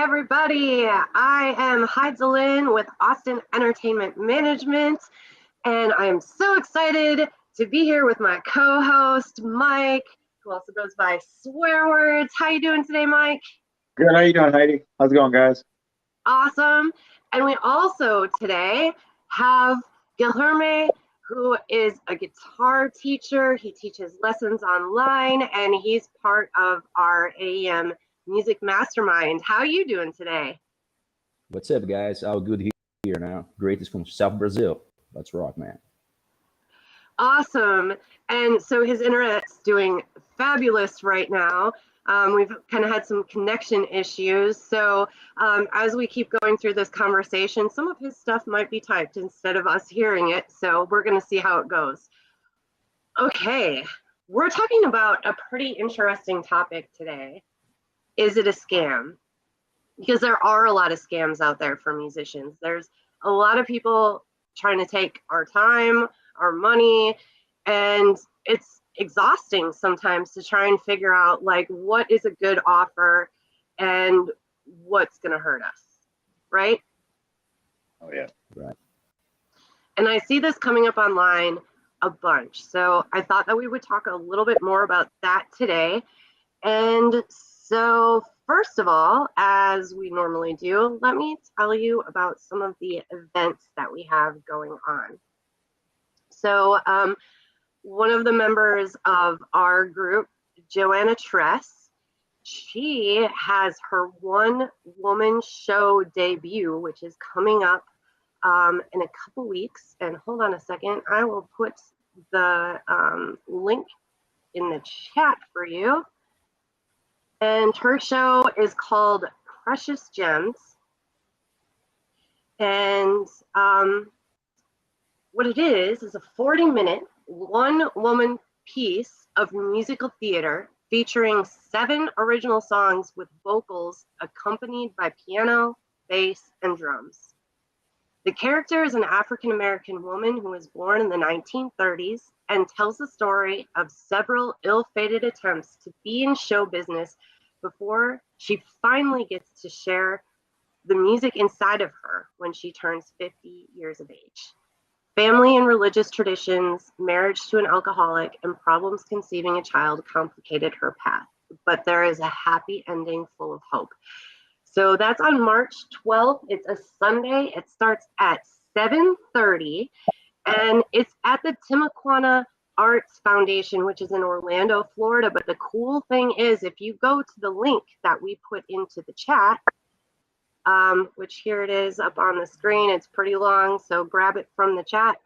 everybody. I am Heidelin with Austin Entertainment Management, and I am so excited to be here with my co-host, Mike, who also goes by Swear Words. How you doing today, Mike? Good. How you doing, Heidi? How's it going, guys? Awesome. And we also today have Guilherme, who is a guitar teacher. He teaches lessons online, and he's part of our AEM Music Mastermind. How are you doing today? What's up, guys? All good here now. Greatest from South Brazil. Let's rock, man. Awesome. And so his internet's doing fabulous right now. We've kind of had some connection issues. So as we keep going through this conversation, some of his stuff might be typed instead of us hearing it. So we're going to see how it goes. Okay, we're talking about a pretty interesting topic today. Is it a scam? Because there are a lot of scams out there for musicians. There's a lot of people trying to take our time, our money, and it's exhausting sometimes to try and figure out like what is a good offer and what's going to hurt us, right? Oh, yeah. Right. And I see this coming up online a bunch. So I thought that we would talk a little bit more about that today. And so first of all, as we normally do, let me tell you about some of the events that we have going on. So one of the members of our group, Joanna Tress, she has her one-woman show debut, which is coming up in a couple weeks. And hold on a second, I will put the link in the chat for you. And her show is called Precious Gems. And what it is a 40-minute, one-woman piece of musical theater featuring 7 original songs with vocals accompanied by piano, bass, and drums. The character is an African-American woman who was born in the 1930s and tells the story of several ill-fated attempts to be in show business before she finally gets to share the music inside of her when she turns 50 years of age. Family and religious traditions, marriage to an alcoholic, and problems conceiving a child complicated her path, but there is a happy ending full of hope. So that's on March 12th. It's a Sunday. It starts at 7:30, and it's at the Timuquana Arts Foundation, which is in Orlando, Florida. But the cool thing is, if you go to the link that we put into the chat, which here it is up on the screen, it's pretty long, so grab it from the chat.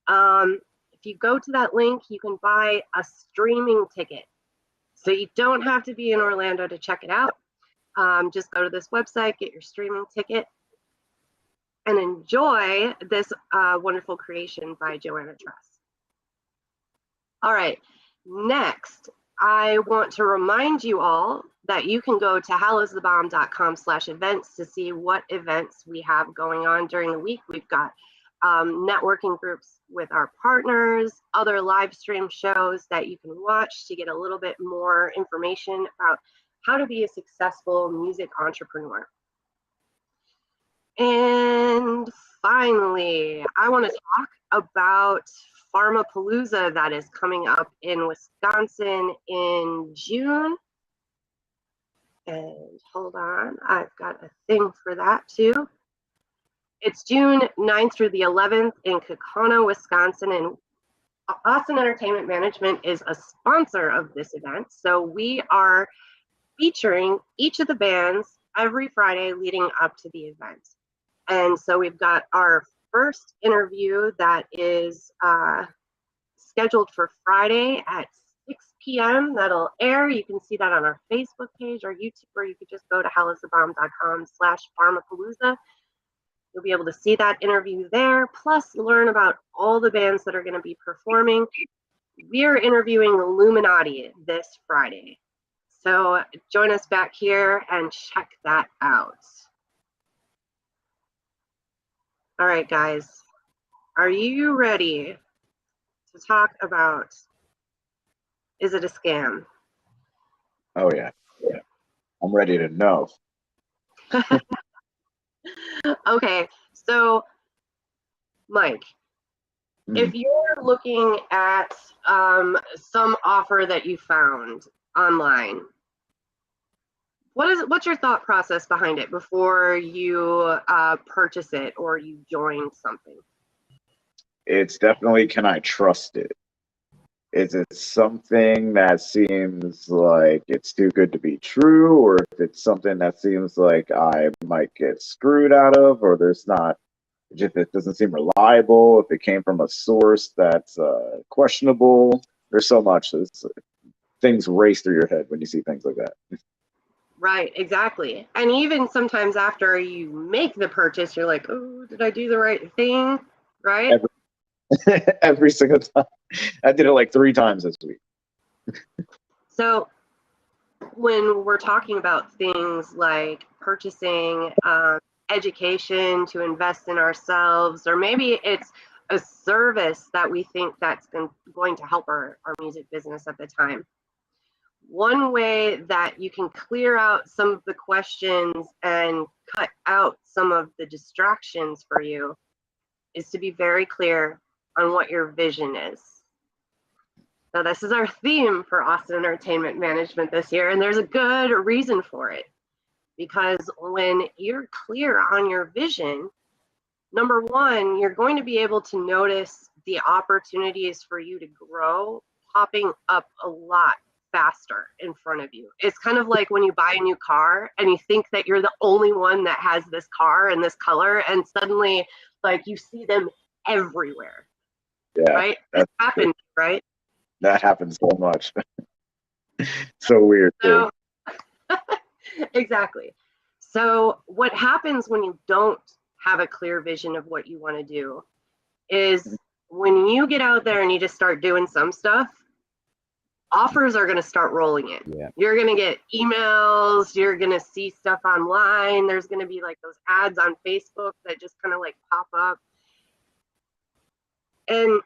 If you go to that link, you can buy a streaming ticket. So you don't have to be in Orlando to check it out. Just go to this website, get your streaming ticket, and enjoy this wonderful creation by Joanna Tress. All right, next, I want to remind you all that you can go to howlsthebomb.com/events to see what events we have going on during the week. We've got networking groups with our partners, other live stream shows that you can watch to get a little bit more information about how to be a successful music entrepreneur. And finally, I want to talk about Pharmapalooza that is coming up in Wisconsin in June. And hold on, I've got a thing for that too. It's June 9th through the 11th in Kaukauna, Wisconsin, and Austin Entertainment Management is a sponsor of this event. So we are featuring each of the bands every Friday leading up to the event. And so we've got our first interview that is scheduled for Friday at 6 p.m. That'll air. You can see that on our Facebook page or YouTube, or you could just go to howlsthebomb.com/Pharmapalooza. You'll be able to see that interview there, plus learn about all the bands that are going to be performing. We are interviewing Illuminati this Friday. So join us back here and check that out. All right, guys, are you ready to talk about, is it a scam? Oh, yeah. I'm ready to know. Okay, so Mike, if you're looking at some offer that you found online, what's your thought process behind it before you purchase it or you join something? It's definitely, can I trust it? Is it something that seems like it's too good to be true, or if it's something that seems like I might get screwed out of, or there's not, if it doesn't seem reliable, if it came from a source that's questionable. There's so much. Things race through your head when you see things like that. Right, exactly. And even sometimes after you make the purchase, you're like, oh, did I do the right thing? Right? Every single time. I did it like 3 times this week. So when we're talking about things like purchasing education to invest in ourselves, or maybe it's a service that we think that's going to help our music business at the time. One way that you can clear out some of the questions and cut out some of the distractions for you is to be very clear on what your vision is. So this is our theme for Austin Entertainment Management this year, and there's a good reason for it. Because when you're clear on your vision, number one, you're going to be able to notice the opportunities for you to grow popping up a lot faster in front of you. It's kind of like when you buy a new car and you think that you're the only one that has this car in this color, and suddenly like you see them everywhere. Yeah, right? It happens, right? that happens so much. So weird too. So exactly. So what happens when you don't have a clear vision of what you want to do is when you get out there and you just start doing some stuff, offers are going to start rolling in. Yeah. You're going to get emails, you're going to see stuff online, there's going to be like those ads on Facebook that just kind of like pop up. And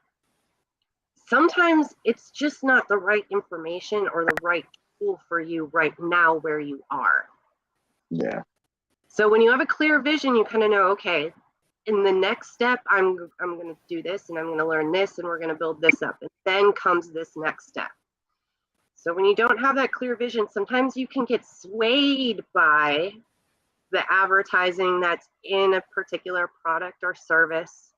sometimes it's just not the right information or the right tool for you right now where you are. Yeah. So when you have a clear vision, you kind of know, okay, in the next step, I'm going to do this and I'm going to learn this and we're going to build this up. And then comes this next step. So when you don't have that clear vision, sometimes you can get swayed by the advertising that's in a particular product or service.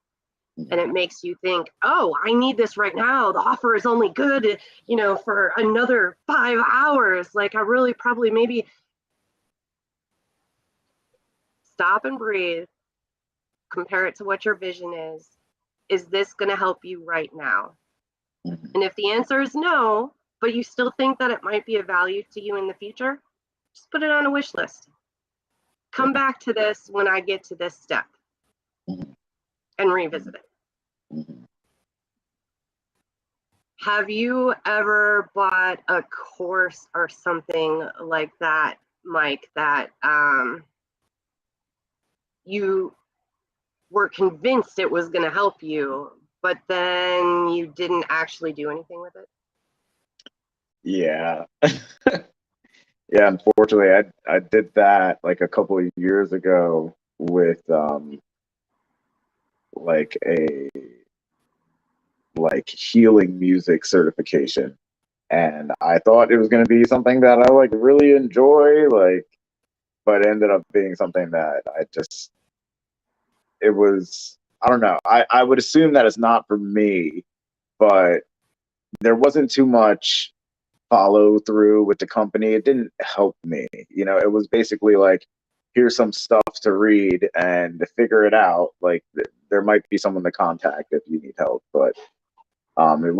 And it makes you think, oh, I need this right now. The offer is only good, for another 5 hours. Like I really probably maybe stop and breathe, compare it to what your vision is. Is this going to help you right now? And if the answer is no, but you still think that it might be of value to you in the future, just put it on a wish list. Come back to this when I get to this step and revisit it. Have you ever bought a course or something like that, Mike, that you were convinced it was going to help you, but then you didn't actually do anything with it? Yeah. Yeah, unfortunately, I did that like a couple of years ago with like a healing music certification, and I thought it was going to be something that I like really enjoy, but it ended up being something that it was, I don't know. I would assume that it's not for me, but there wasn't too much follow through with the company. It didn't help me. It was basically like, here's some stuff to read and to figure it out. Like there might be someone to contact if you need help, but it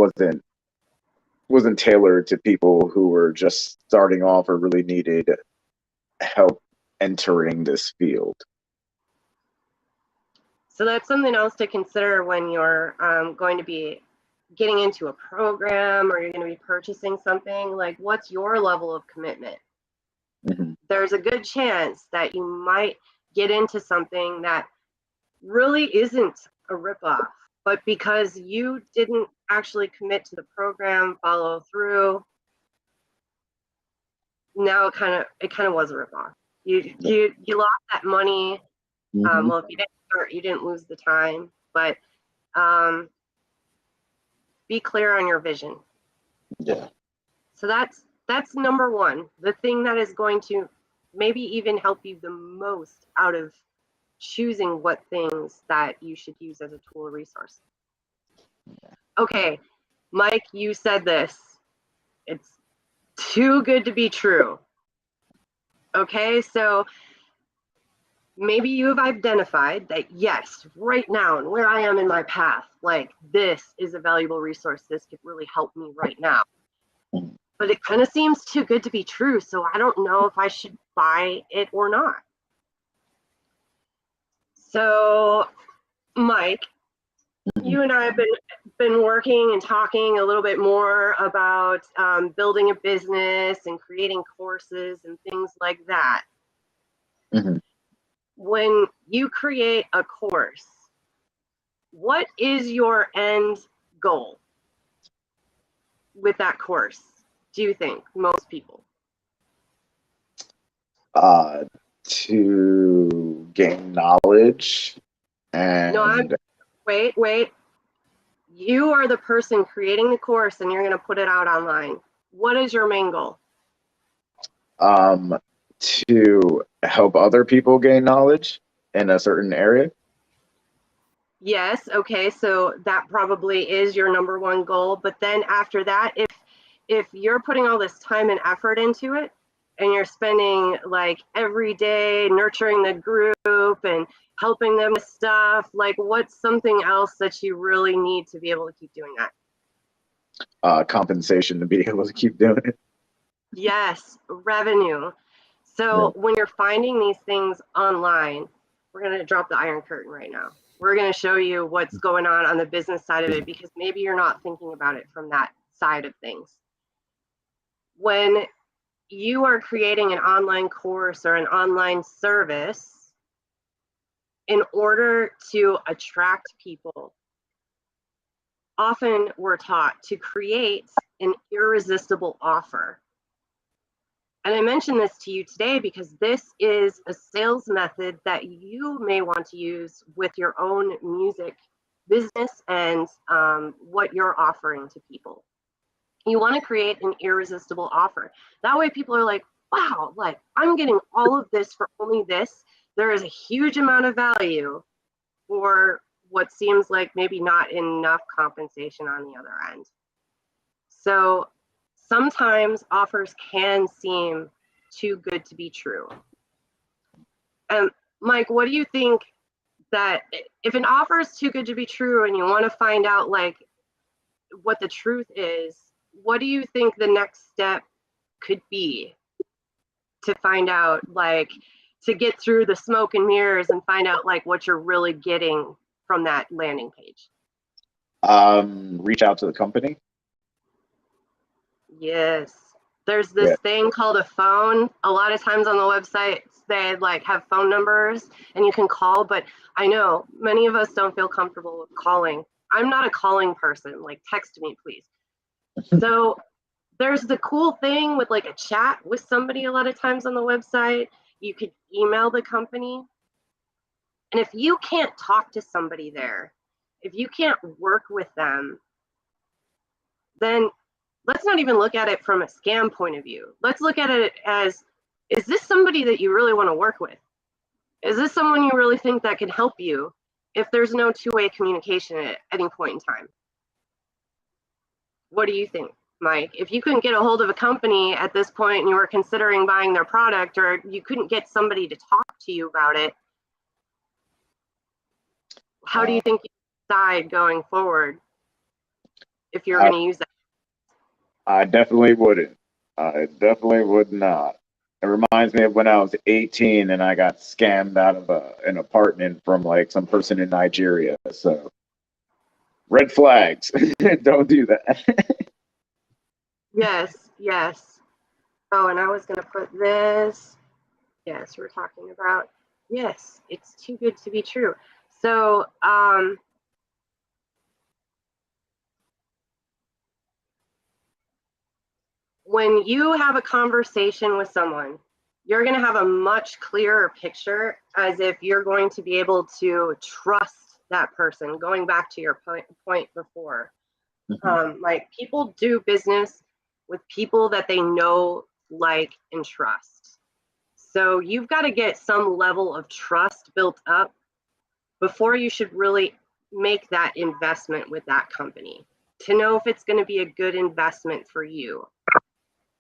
wasn't tailored to people who were just starting off or really needed help entering this field. So that's something else to consider when you're going to be getting into a program or you're going to be purchasing something. Like, what's your level of commitment? There's a good chance that you might get into something that really isn't a ripoff, but because you didn't actually commit to the program, follow through, now it kind of was a ripoff. You lost that money. Mhm. Well, if you didn't start, you didn't lose the time, but um, be clear on your vision. Yeah. So that's number one. The thing that is going to maybe even help you the most out of choosing what things that you should use as a tool or resource. Okay, Mike, you said this. It's too good to be true. Okay, so maybe you have identified that yes, right now and where I am in my path, like this is a valuable resource. This could really help me right now. Mhm. But it kind of seems too good to be true. So I don't know if I should buy it or not. So, Mike, Mhm. you and I have been working and talking a little bit more about building a business and creating courses and things like that. Mhm. When you create a course, what is your end goal with that course? Do you think most people? Uh, to gain knowledge No, and wait. You are the person creating the course and you're going to put it out online. What is your main goal? um, to help other people gain knowledge in a certain area. Yes, okay, so that probably is your number one goal. But then after that, if you're putting all this time and effort into it and you're spending like every day nurturing the group and helping them with stuff, like what's something else that you really need to be able to keep doing that? Compensation to be able to keep doing it. Yes, revenue. Yeah. So when you're finding these things online, we're going to drop the iron curtain right now. We're going to show you what's going on the business side of it because maybe you're not thinking about it from that side of things. When you are creating an online course or an online service, in order to attract people, often we're taught to create an irresistible offer. And I mention this to you today because this is a sales method that you may want to use with your own music business and what you're offering to people. You want to create an irresistible offer. That way, people are like, wow, like I'm getting all of this for only this. There is a huge amount of value for what seems like maybe not enough compensation on the other end. So sometimes offers can seem too good to be true. And Mike, what do you think that if an offer is too good to be true and you want to find out like what the truth is, what do you think the next step could be to find out like to get through the smoke and mirrors and find out like what you're really getting from that landing page? Reach out to the company. Yes. There's Yeah. this thing called a phone. A lot of times on the websites, they like have phone numbers and you can call, but I know many of us don't feel comfortable with calling. I'm not a calling person. Like, text me, please. So there's the cool thing with like a chat with somebody a lot of times on the website. You could email the company. And if you can't talk to somebody there, if you can't work with them, then let's not even look at it from a scam point of view. Let's look at it as, is this somebody that you really want to work with? Is this someone you really think that can help you if there's no two-way communication at any point in time? What do you think, Mike? If you couldn't get a hold of a company at this point and you were considering buying their product, or you couldn't get somebody to talk to you about it, how do you Uh, think you decide going forward if you're I, going to use that? I definitely wouldn't. I definitely would not. It reminds me of when I was 18 and I got scammed out of an apartment from like some person in Nigeria. So red flags. Don't do that. Yes, yes. Oh, and I was going to put this. Yes, we're talking about, yes, it's too good to be true. So, when you have a conversation with someone you're going to have a much clearer picture as if you're going to be able to trust that person. Going back to your point before, like people do business with people that they know, like, and trust. So you've got to get some level of trust built up before you should really make that investment with that company to know if it's going to be a good investment for you.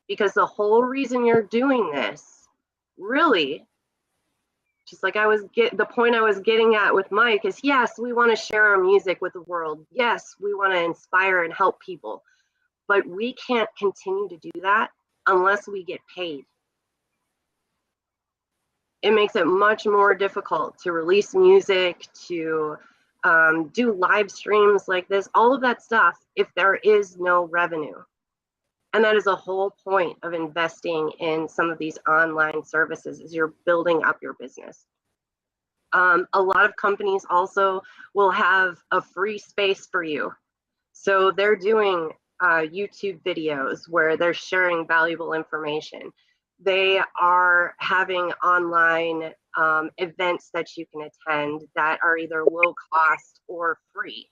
Because the whole reason you're doing this, really, just like the point I was getting at with Mike is, yes, we want to share our music with the world. Yes, we want to inspire and help people, but we can't continue to do that unless we get paid. It makes it much more difficult to release music, to do live streams like this, all of that stuff, if there is no revenue. And that is the whole point of investing in some of these online services, is you're building up your business. A lot of companies also will have a free space for you. So they're doing YouTube videos where they're sharing valuable information. They are having online events that you can attend that are either low cost or free.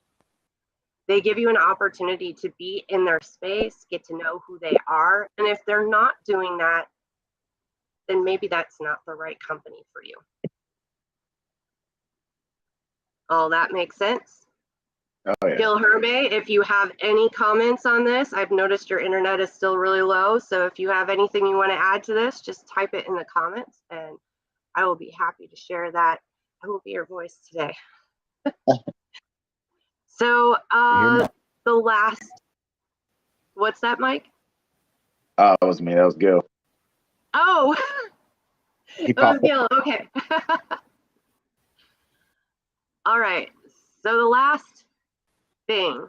They give you an opportunity to be in their space, get to know who they are. And if they're not doing that, then maybe that's not the right company for you. All that makes sense? Oh, yeah. Gil Herbe, if you have any comments on this, I've noticed your internet is still really low. So if you have anything you want to add to this, just type it in the comments and I will be happy to share that. I will be your voice today. So the last, what's that, Mike? Oh, it was me. That was Gil. Oh, He that was popped up. Gil. Okay. All right. So the last thing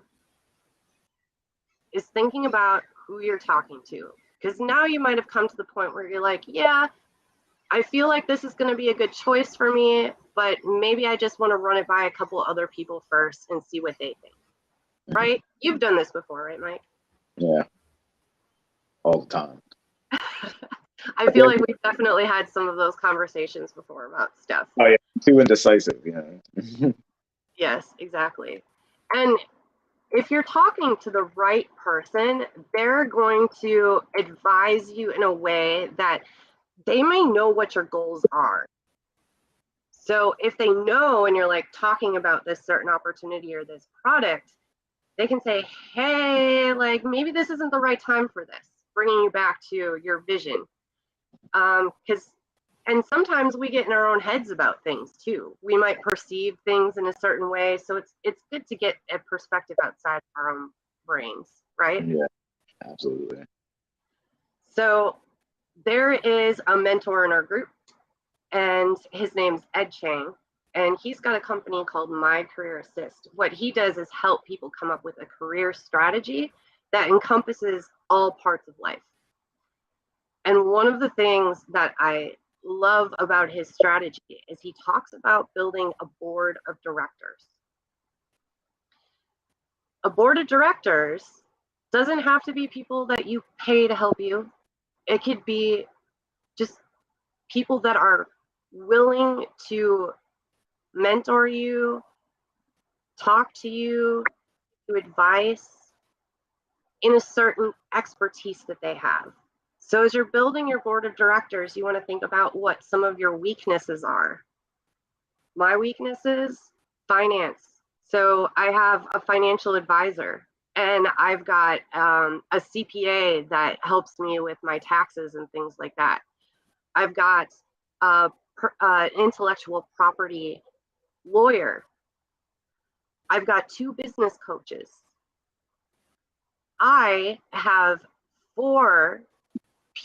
is thinking about who you're talking to. Because now you might have come to the point where you're like, yeah, I feel like this is going to be a good choice for me, but maybe I just want to run it by a couple other people first and see what they think. Right? You've done this before, right, Mike? Yeah. All the time. I feel like we've definitely had some of those conversations before about stuff. Oh, yeah. Too indecisive, you know. Yes, exactly. And if you're talking to the right person, they're going to advise you in a way that they may know what your goals are. So if they know and you're like talking about this certain opportunity or this product, they can say, hey, like maybe this isn't the right time for this, bringing you back to your vision. And sometimes we get in our own heads about things too. We might perceive things in a certain way. So it's good to get a perspective outside of our own brains, right? Yeah, absolutely. So there is a mentor in our group, and his name's Ed Chang, and he's got a company called My Career Assist. What he does is help people come up with a career strategy that encompasses all parts of life. And one of the things that I love about his strategy is he talks about building a board of directors. A board of directors doesn't have to be people that you pay to help you. It could be just people that are willing to mentor you, talk to you, do advice in a certain expertise that they have. So as you're building your board of directors, you want to think about what some of your weaknesses are. My weaknesses, finance. So I have a financial advisor, and I've got a CPA that helps me with my taxes and things like that. I've got an intellectual property lawyer. I've got 2 business coaches. I have 4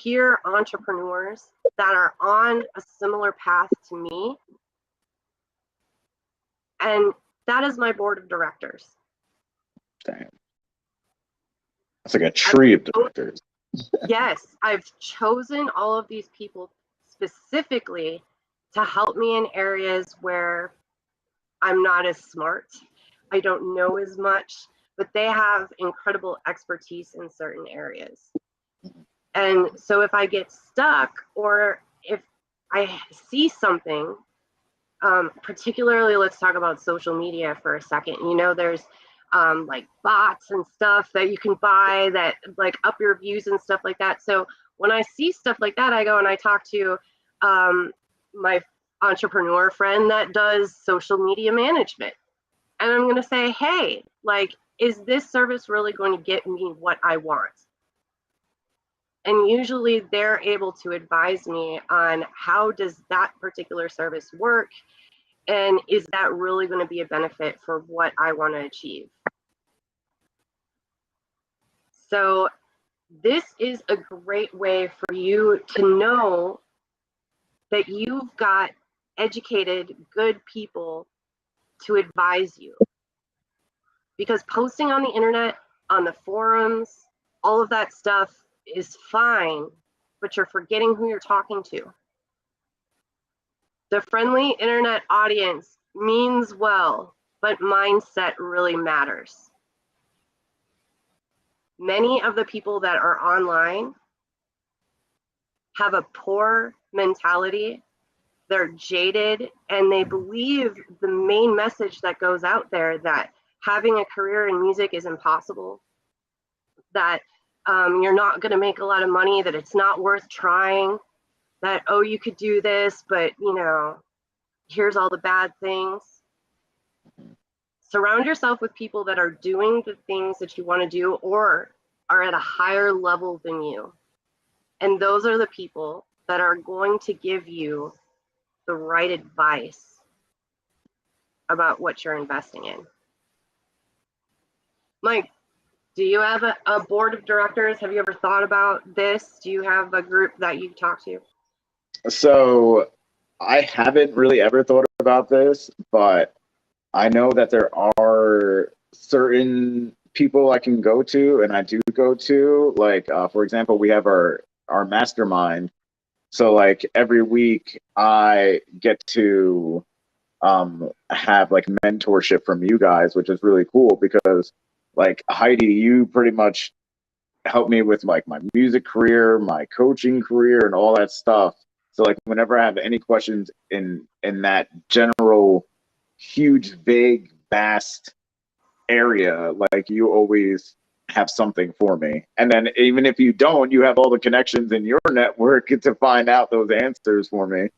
peer entrepreneurs that are on a similar path to me. And that is my board of directors. Damn. It's like a tree of directors. Yes, I've chosen all of these people specifically to help me in areas where I'm not as smart. I don't know as much, but they have incredible expertise in certain areas. And so if I get stuck, or I see something, particularly let's talk about social media for a second. You know, there's like bots and stuff that you can buy that like up your views and stuff like that. So when I see stuff like that, I go and I talk to my entrepreneur friend that does social media management. And I'm going to say, hey, like, is this service really going to get me what I want? And usually they're able to advise me on how does that particular service work? And is that really going to be a benefit for what I want to achieve? So this is a great way for you to know that you've got educated, good people to advise you. Because posting on the internet, on the forums, all of that stuff is fine, but you're forgetting who you're talking to. The friendly internet audience means well, but mindset really matters. Many of the people that are online have a poor mentality. They're jaded, and they believe the main message that goes out there that having a career in music is impossible, that you're not going to make a lot of money, that it's not worth trying, that, oh, you could do this, but, you know, here's all the bad things. Surround yourself with people that are doing the things that you want to do or are at a higher level than you. And those are the people that are going to give you the right advice about what you're investing in. Mike, do you have a board of directors? Have you ever thought about this? Do you have a group that you talk to? So I haven't really ever thought about this, but I know that there are certain people I can go to, and I do go to. Like, for example, we have our mastermind. So like every week I get to have like mentorship from you guys, which is really cool because like Heidi, you pretty much helped me with like my music career, my coaching career, and all that stuff. So like whenever I have any questions in that general, huge, vague, vast area, like you always have something for me. And then even if you don't, you have all the connections in your network to find out those answers for me.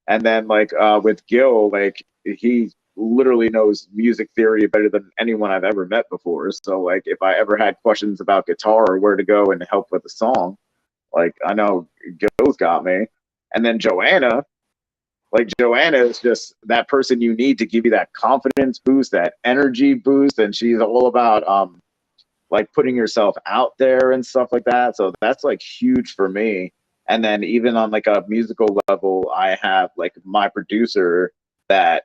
And then like with Gil, like he literally knows music theory better than anyone I've ever met before. So like if I ever had questions about guitar or where to go and help with a song, like I know Gil's got me. And then Joanna, like Joanna is just that person you need to give you that confidence boost, that energy boost, and she's all about like putting yourself out there and stuff like that. So that's like huge for me. And then even on like a musical level, I have like my producer that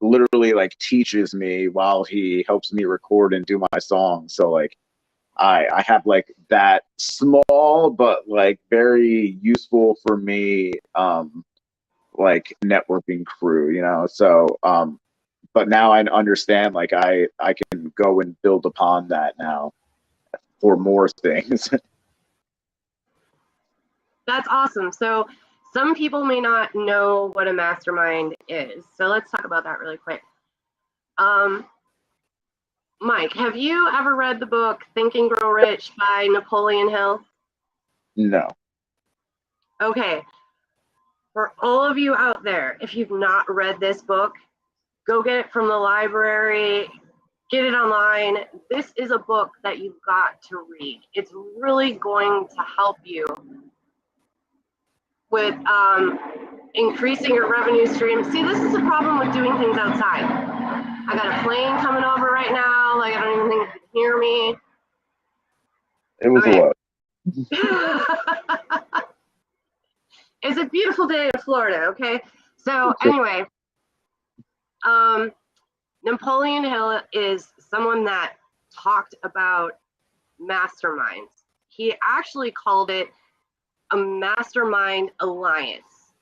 literally like teaches me while he helps me record and do my songs. So like I have like that small but like very useful for me like networking crew, you know. So but now I understand like I can go and build upon that now for more things. That's awesome. So some people may not know what a mastermind is. So let's talk about that really quick. Mike, have you ever read the book Think and Grow Rich by Napoleon Hill? No. Okay. For all of you out there, if you've not read this book, go get it from the library, get it online. This is a book that you've got to read. It's really going to help you with increasing your revenue stream. See, this is the problem with doing things outside. I got a plane coming over right now. Like, I don't even think you can hear me. It was Okay. low. It's a beautiful day in Florida, okay? So anyway, Napoleon Hill is someone that talked about masterminds. He actually called it a mastermind alliance.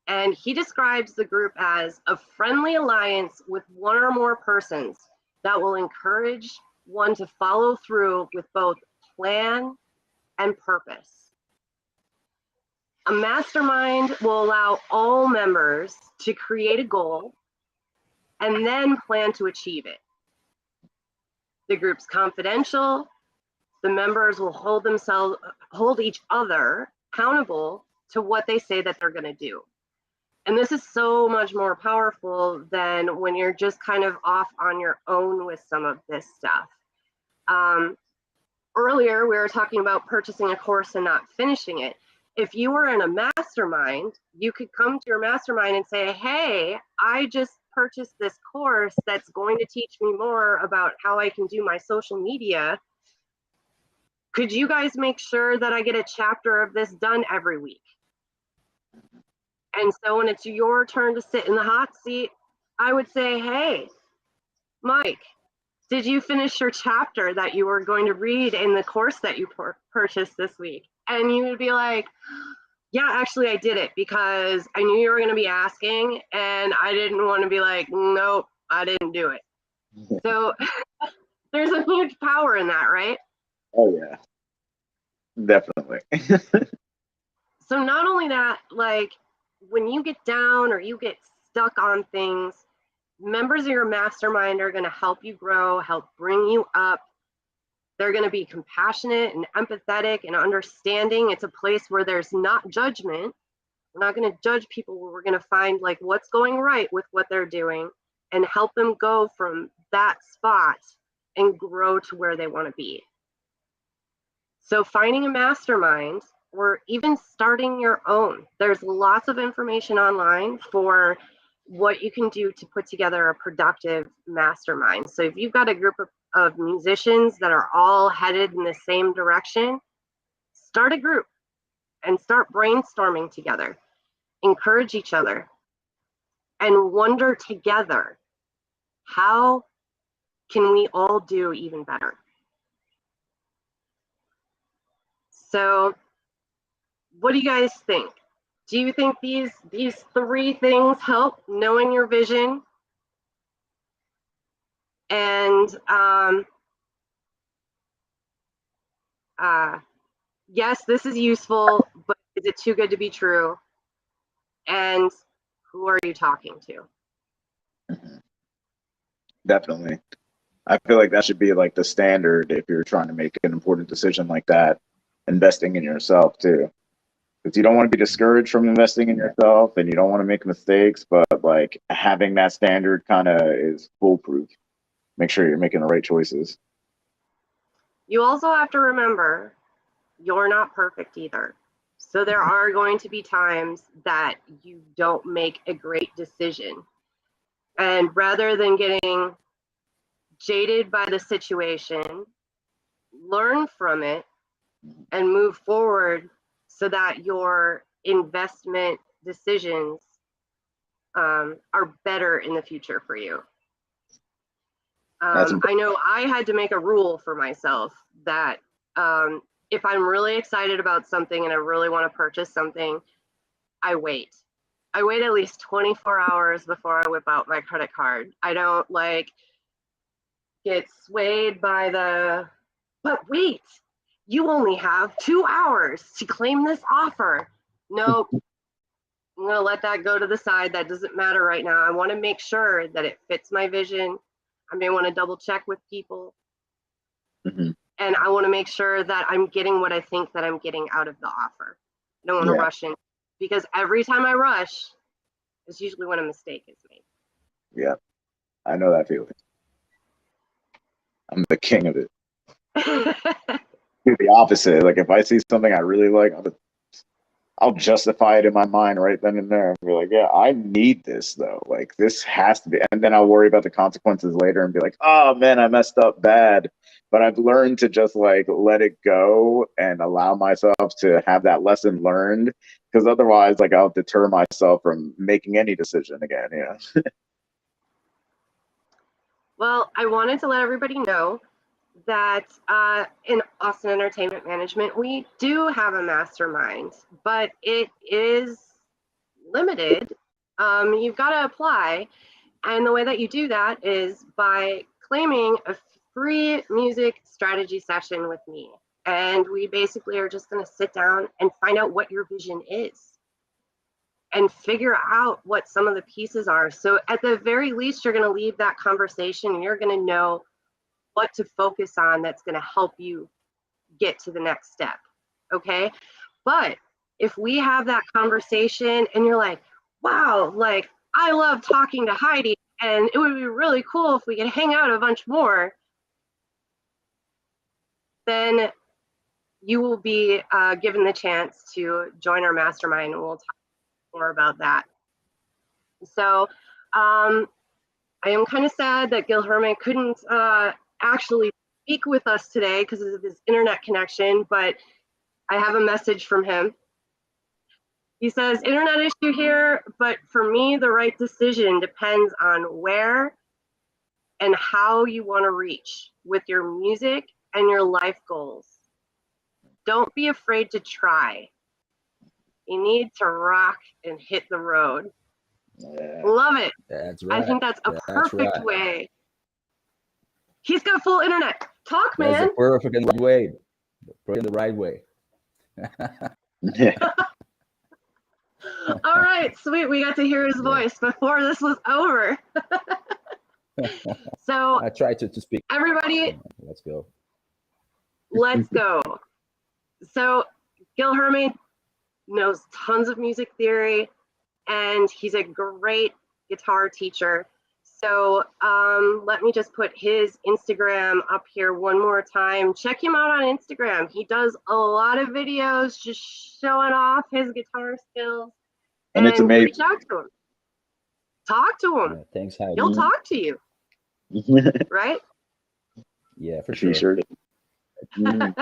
And he describes the group as a friendly alliance with one or more persons that will encourage one to follow through with both plan and purpose. A mastermind will allow all members to create a goal and then plan to achieve it. The group's confidential. The members will hold each other accountable to what they say that they're going to do. And this is so much more powerful than when you're just kind of off on your own with some of this stuff. Earlier, we were talking about purchasing a course and not finishing it. If you were in a mastermind, you could come to your mastermind and say, hey, I just purchased this course that's going to teach me more about how I can do my social media. Could you guys make sure that I get a chapter of this done every week? And so when it's your turn to sit in the hot seat, I would say, hey, Mike, did you finish your chapter that you were going to read in the course that you purchased this week? And you would be like, yeah, actually I did it because I knew you were going to be asking and I didn't want to be like, nope, I didn't do it. So there's a huge power in that, right? Oh yeah, definitely. So not only that, like when you get down or you get stuck on things, members of your mastermind are going to help you grow, help bring you up. They're going to be compassionate and empathetic and understanding. It's a place where there's not judgment. We're not going to judge people. We're going to find like what's going right with what they're doing and help them go from that spot and grow to where they want to be. So finding a mastermind or even starting your own, there's lots of information online for what you can do to put together a productive mastermind. So if you've got a group of musicians that are all headed in the same direction, start a group and start brainstorming together. Encourage each other and wonder together, how can we all do even better? So what do you guys think? Do you think these three things help? Knowing your vision and yes, this is useful, but is it too good to be true? And who are you talking to? Definitely. I feel like that should be like the standard if you're trying to make an important decision like that, investing in yourself too. Because you don't want to be discouraged from investing in yourself and you don't want to make mistakes, but like having that standard kind of is foolproof. Make sure you're making the right choices. You also have to remember you're not perfect either. So there are going to be times that you don't make a great decision. And rather than getting jaded by the situation, learn from it and move forward so that your investment decisions are better in the future for you. I know I had to make a rule for myself that if I'm really excited about something and I really want to purchase something, I wait. I wait at least 24 hours before I whip out my credit card. I don't like get swayed by the, but wait, you only have 2 hours to claim this offer. Nope. I'm going to let that go to the side. That doesn't matter right now. I want to make sure that it fits my vision. I may want to double check with people. Mm-hmm. And I want to make sure that I'm getting what I think that I'm getting out of the offer. I don't want to rush in, because every time I rush is usually when a mistake is made. Yeah, I know that feeling. I'm the king of it. Do the opposite. Like if I see something I really like, I'll justify it in my mind right then and there. I'll be like, yeah, I need this though. Like this has to be. And then I'll worry about the consequences later and be like, oh man, I messed up bad. But I've learned to just like let it go and allow myself to have that lesson learned. Because otherwise, like I'll deter myself from making any decision again. Yeah. Well, I wanted to let everybody know that in Austin Entertainment Management, we do have a mastermind, but it is limited. You've got to apply. And the way that you do that is by claiming a free music strategy session with me. And we basically are just going to sit down and find out what your vision is and figure out what some of the pieces are. So at the very least, you're going to leave that conversation and you're going to know what to focus on that's going to help you get to the next step. Okay. But if we have that conversation and you're like, wow, like I love talking to Heidi and it would be really cool if we could hang out a bunch more, then you will be given the chance to join our mastermind, and we'll talk more about that. So I am kind of sad that Gil Herman couldn't actually speak with us today because of his internet connection, but I have a message from him. He says, internet issue here, but for me, the right decision depends on where and how you want to reach with your music and your life goals. Don't be afraid to try. You need to rock and hit the road. Yeah. Love it. That's right. I think that's a That's perfect right. way. He's got full internet. Talk, That's man. the perfect and right way. In the right way. Yeah. All right, sweet. We got to hear his voice before this was over. So I try to speak. everybody, Let's go. let's go. So Gil Herman knows tons of music theory, and he's a great guitar teacher. So let me just put his Instagram up here one more time. Check him out on Instagram. He does a lot of videos just showing off his guitar skills. And it's amazing. Reach out to him. Talk to him. Yeah, thanks, Heidi. He'll talk to you, right? Yeah, for She sure. sure did. Mm.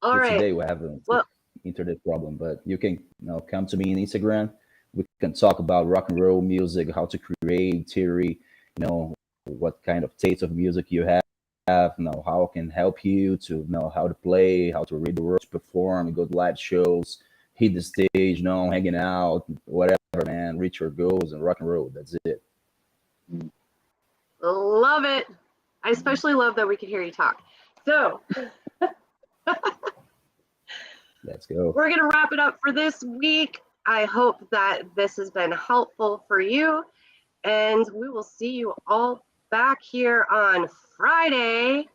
All So right. today we have an Well- internet problem, but you can come to me on Instagram. We can talk about rock and roll music, how to create theory, what kind of taste of music you have, how I can help you to know how to play, how to read the words, perform, go to live shows, hit the stage, hanging out, whatever, man, reach your goals and rock and roll. That's it. Love it. I especially love that we could hear you talk. So Let's go. we're going to wrap it up for this week. I hope that this has been helpful for you. And we will see you all back here on Friday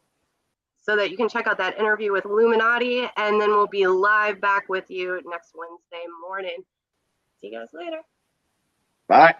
so that you can check out that interview with Illuminati. And then we'll be live back with you next Wednesday morning. See you guys later. Bye.